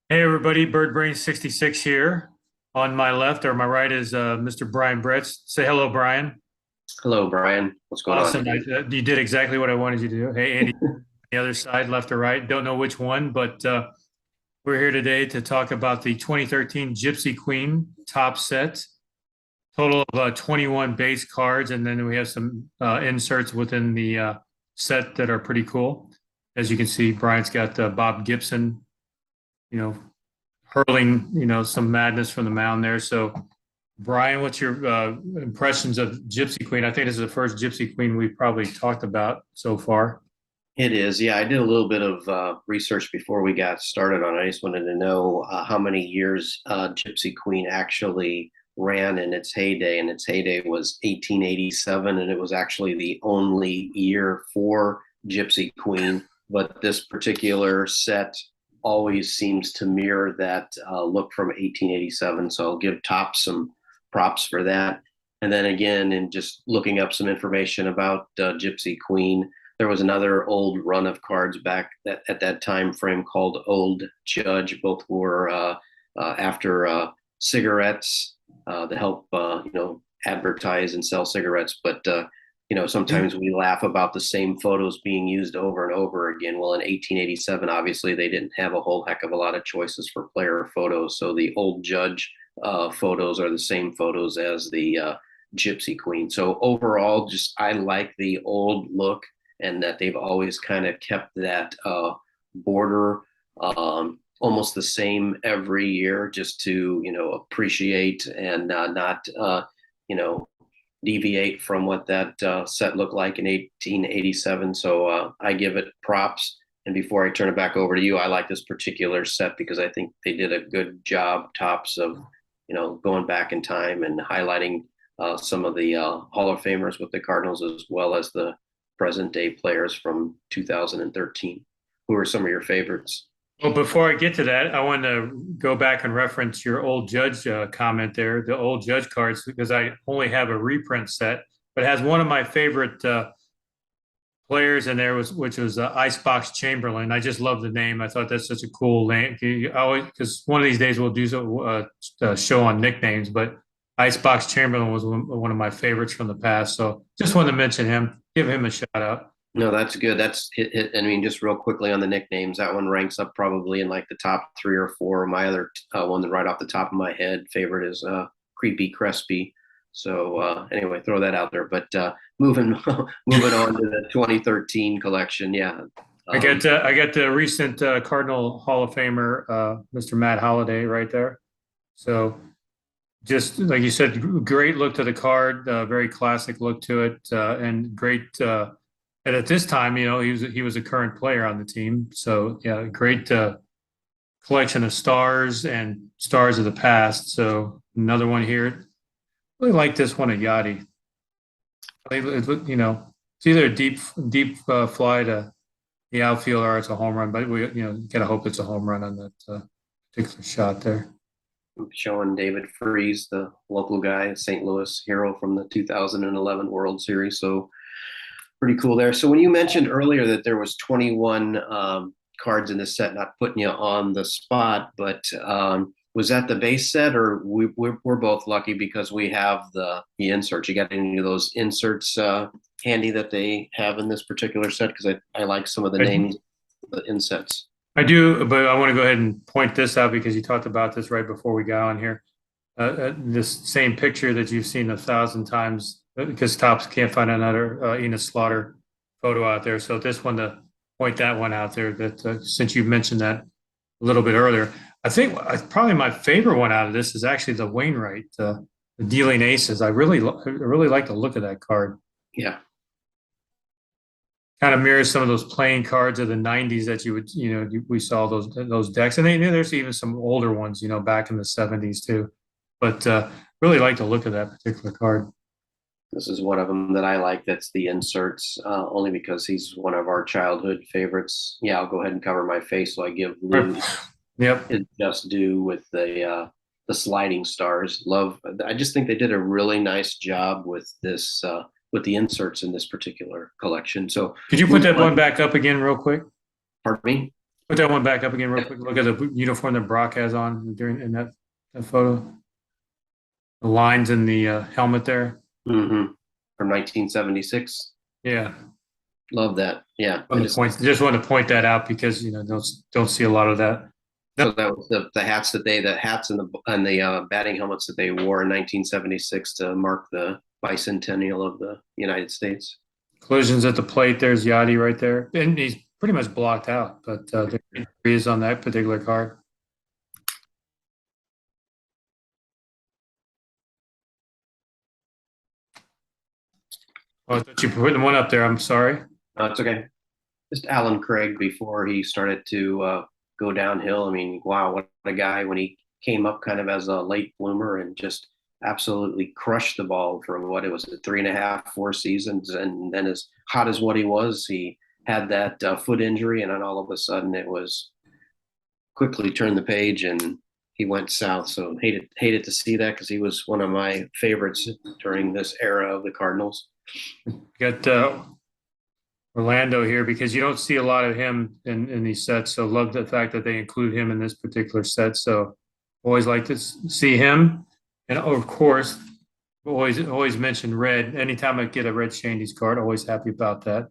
Hey everybody, BirdBrain66 here. On my left or my right is Mr. Brian Bretz. Say hello, Brian. Hello, Brian. What's going on? Awesome. You did exactly what I wanted you to do. Hey, Andy, the other side, left or right. Don't know which one, but we're here today to talk about the 2013 Gypsy Queen top set. Total of 21 base cards, and then we have some inserts within the set that are pretty cool. As you can see, Brian's got Bob Gibson, you know, hurling, some madness from the mound there. So, Brian, what's your impressions of Gypsy Queen? I think this is the first Gypsy Queen we've probably talked about so far. It is. Yeah, I did a little bit of research before we got started on it. I just wanted to know how many years Gypsy Queen actually ran in its heyday. And its heyday was 1887, and it was actually the only year for Gypsy Queen. But this particular set always seems to mirror that look from 1887. So I'll give Topps some props for that. And then again, in just looking up some information about Gypsy Queen, there was another old run of cards back at that time frame called Old Judge. Both were after cigarettes to help advertise and sell cigarettes. But sometimes we laugh about the same photos being used over and over again. Well, in 1887, obviously they didn't have a whole heck of a lot of choices for player photos, so the Old Judge photos are the same photos as the Gypsy Queen. So overall, just I like the old look, and that they've always kind of kept that border almost the same every year, just to appreciate and not deviate from what that set looked like in 1887. So I give it props. And before I turn it back over to you, I like this particular set because I think they did a good job, Topps, of going back in time and highlighting some of the Hall of Famers with the Cardinals, as well as the present day players from 2013. Who are some of your favorites? Well, before I get to that, I want to go back and reference your old Judge comment there, the old Judge cards, because I only have a reprint set, but it has one of my favorite players in there, which was Icebox Chamberlain. I just love the name. I thought that's such a cool name. Because one of these days we'll do a show on nicknames, but Icebox Chamberlain was one of my favorites from the past. So just wanted to mention him, give him a shout out. No, that's good. That's it. I mean, just real quickly on the nicknames, that one ranks up probably in like the top 3 or 4. My other one that right off the top of my head favorite is Creepy Crespi. So anyway, throw that out there. But moving moving on to the 2013 collection, yeah. I got the recent Cardinal Hall of Famer, Mr. Matt Holliday, right there. So just like you said, great look to the card, very classic look to it, and great. And at this time, he was a current player on the team. So yeah, great collection of stars and stars of the past. So another one here. Really like this one at Yachty. It's either a deep fly to the outfield or it's a home run, but we gotta hope it's a home run on that particular shot there. Showing David Freese, the local guy, St. Louis hero from the 2011 World Series. So pretty cool there. So when you mentioned earlier that there was 21 cards in this set, not putting you on the spot, but was that the base set, or we're both lucky because we have the inserts? You got any of those inserts handy that they have in this particular set? Because I like some of the I, names of the insets. I do, but I want to go ahead and point this out because you talked about this right before we got on here. This same picture that you've seen 1,000 times because Topps can't find another Enos Slaughter photo out there. So this one to point that one out there that since you mentioned that a little bit earlier, I think probably my favorite one out of this is actually the Wainwright, the dealing aces. I really like the look of that card. Yeah. Kind of mirrors some of those playing cards of the 90s that we saw those decks. And there's even some older ones, back in the 70s too. But really like the look of that particular card. This is one of them that I like. That's the inserts, only because he's one of our childhood favorites. Yeah, I'll go ahead and cover my face so I give Lou Yep. his just due with the sliding stars. Love. I just think they did a really nice job with this with the inserts in this particular collection. So, Could you put that one back up again real quick? pardon me. Put that one back up again real quick. Look at the uniform that Brock has on during in that photo. The lines in the helmet there. Hmm. From 1976. Yeah. Love that. Yeah, Just want to point that out because don't see a lot of that. so that was the hats and the batting helmets that they wore in 1976 to mark the bicentennial of the United States. Collisions at the plate. There's Yachty right there, and he's pretty much blocked out. But there he is on that particular card. Oh, I thought you were putting one up there. I'm sorry. It's okay. Just Alan Craig before he started to go downhill. I mean, wow, what a guy when he came up kind of as a late bloomer and just absolutely crushed the ball for what it was, 3.5, 4 seasons. And then as hot as what he was, he had that foot injury. And then all of a sudden it was quickly turned the page and he went south. So hated to see that because he was one of my favorites during this era of the Cardinals. Got Orlando here because you don't see a lot of him in these sets. So love the fact that they include him in this particular set. So always like to see him. And of course, always mention red. Anytime I get a red Shandy's card, always happy about that.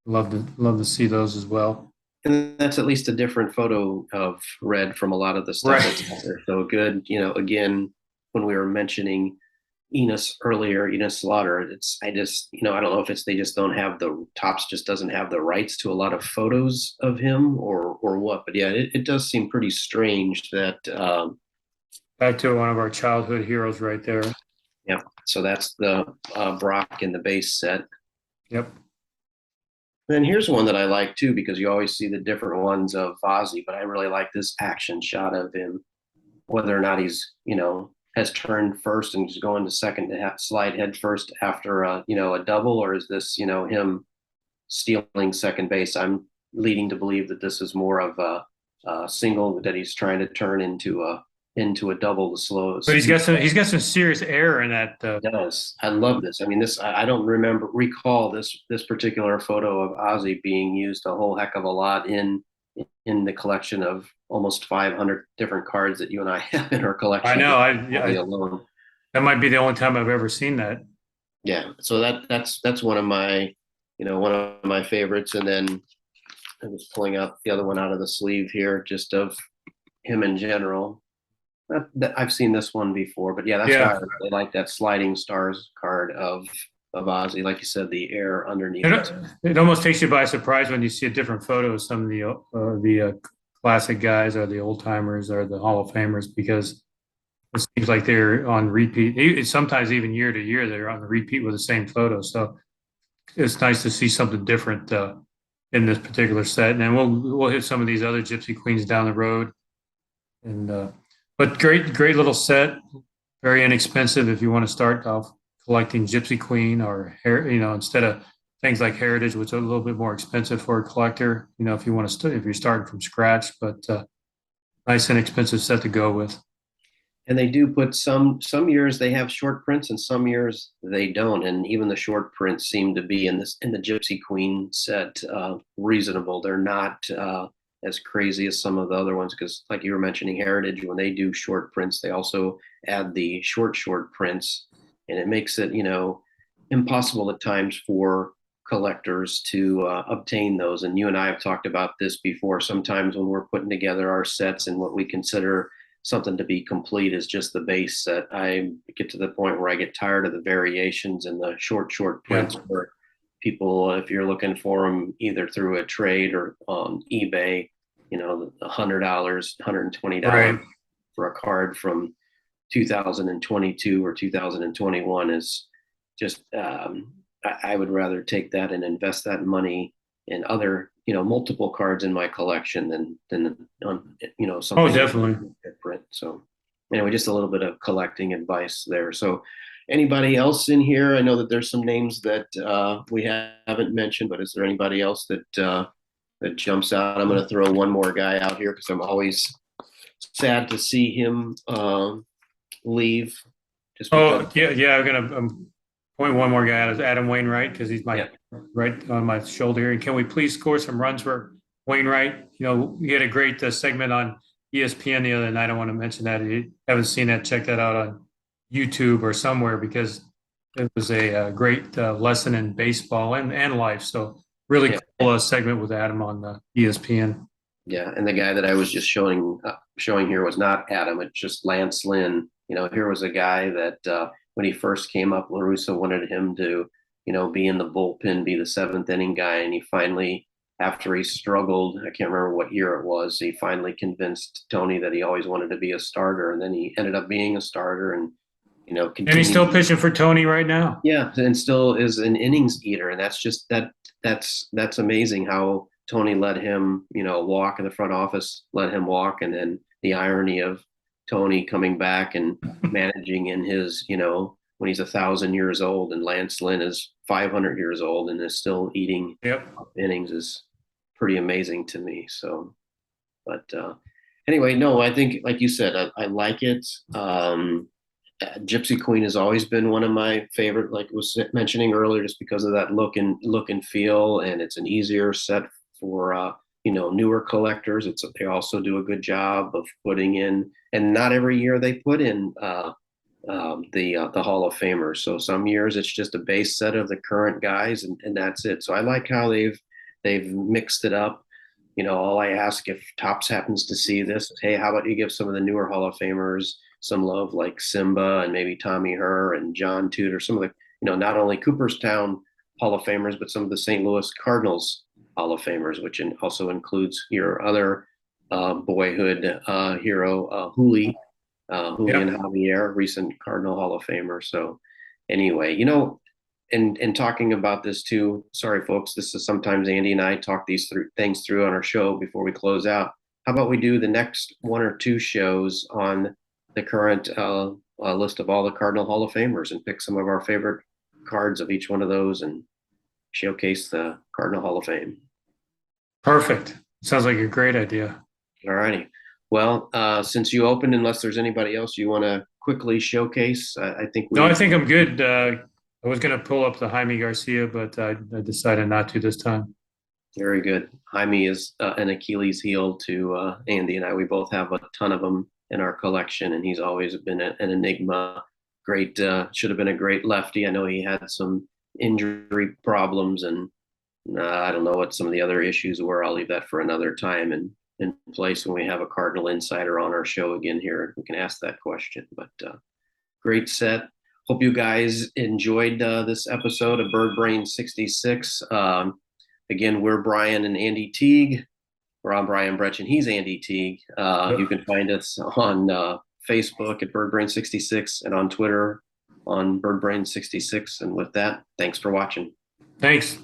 Love to see those as well. And that's at least a different photo of red from a lot of the stuff that's out there. So good. Again, when we were mentioning Enos earlier, Enos Slaughter, I don't know if they just don't have the Topps just doesn't have the rights to a lot of photos of him or what. But yeah, it does seem pretty strange that back to one of our childhood heroes right there. Yeah. So that's the Brock in the base set. Yep. And here's one that I like too, because you always see the different ones of Ozzy, but I really like this action shot of him, whether or not he's, has turned first and is going to second to slide head first after a double, or is this, him stealing second base? I'm leading to believe that this is more of a single that he's trying to turn into a double to slow. But he's got some serious error in that. Does. I love this. I mean, I don't recall this particular photo of Ozzy being used a whole heck of a lot in the collection of almost 500 different cards that you and I have in our collection. I know. Alone. That might be the only time I've ever seen that. Yeah. So that's one of my favorites. And then I was pulling out the other one out of the sleeve here, just of him in general. I've seen this one before, but yeah, that's why I really like that sliding stars card of Ozzy. Like you said, the air underneath it almost takes you by surprise when you see a different photo of some of the classic guys or the old timers or the Hall of Famers, because it seems like they're on repeat. Sometimes even year to year, they're on repeat with the same photo. So it's nice to see something different in this particular set. And then we'll hit some of these other Gypsy Queens down the road. And but great little set, very inexpensive if you want to start off collecting Gypsy Queen or instead of things like Heritage, which are a little bit more expensive for a collector. If you want to if you're starting from scratch, but nice inexpensive set to go with. And they do put some years they have short prints and some years they don't, and even the short prints seem to be in the Gypsy Queen set reasonable. They're not as crazy as some of the other ones, because like you were mentioning, Heritage, when they do short prints, they also add the short prints, and it makes it impossible at times for collectors to obtain those. And you and I have talked about this before. Sometimes when we're putting together our sets and what we consider something to be complete is just the base set, I get to the point where I get tired of the variations and the short prints where people, if you're looking for them either through a trade or on eBay, $100, $120 for a card from 2022 or 2021 is just, I would rather take that and invest that money in other, multiple cards in my collection than on, something. Oh, definitely. Print. So anyway, just a little bit of collecting advice there. So anybody else in here? I know that there's some names that we haven't mentioned, but is there anybody else that jumps out? I'm going to throw one more guy out here because I'm always sad to see him leave. Just I'm gonna point one more guy out, is Adam Wainwright, because he's right on my shoulder here. And can we please score some runs for Wainwright. You had a great segment on ESPN the other night. I want to mention that. If you haven't seen that, check that out on YouTube or somewhere because it was a great lesson in baseball and life. So really Yeah. cool segment with Adam on ESPN. Yeah, and the guy that I was just showing here was not Adam. It's just Lance Lynn. Here was a guy that when he first came up, LaRussa wanted him to, be in the bullpen, be the seventh inning guy, and he finally, after he struggled, I can't remember what year it was, he finally convinced Tony that he always wanted to be a starter, and then he ended up being a starter, and And he's still continued. pitching for Tony right now. Yeah, and still is an innings eater, and that's just that's amazing how Tony let him, walk in the front office, let him walk, and then the irony of Tony coming back and managing in his, when he's 1,000 years old, and Lance Lynn is 500 years old and is still eating Yep. innings is pretty amazing to me. So, but anyway, no, I think like you said, I like it. Gypsy Queen has always been one of my favorite, like was mentioning earlier, just because of that look and feel, and it's an easier set for newer collectors. They also do a good job of putting in, and not every year they put in the Hall of Famers. So some years it's just a base set of the current guys, and that's it. So I like how they've mixed it up. All I ask if Topps happens to see this is, hey, how about you give some of the newer Hall of Famers some love, like Simba and maybe Tommy Herr and John Tudor, some of the, not only Cooperstown Hall of Famers, but some of the St. Louis Cardinals Hall of Famers, which also includes your other boyhood hero, Julian Yep. Javier, recent Cardinal Hall of Famer. So anyway, and talking about this too, sorry folks, this is sometimes Andy and I talk these things through on our show before we close out. How about we do the next one or two shows on the current list of all the Cardinal Hall of Famers and pick some of our favorite cards of each one of those and showcase the Cardinal Hall of Fame. Perfect. Sounds like a great idea. All righty. Well, since you opened, unless there's anybody else you want to quickly showcase, I think No, I think I'm good. I was going to pull up the Jaime Garcia, but I decided not to this time. Very good. Jaime is an Achilles heel to Andy and I. We both have a ton of them in our collection, and he's always been an enigma. Great, should have been a great lefty. I know he had some injury problems, and I don't know what some of the other issues were. I'll leave that for another time and in place when we have a Cardinal insider on our show again here. We can ask that question. But great set. Hope you guys enjoyed this episode of Bird Brain 66. Again, we're Brian and Andy Teague. I'm Brian Bretchen. He's Andy Teague. You can find us on Facebook at BirdBrain66 and on Twitter on BirdBrain66. And with that, thanks for watching. Thanks.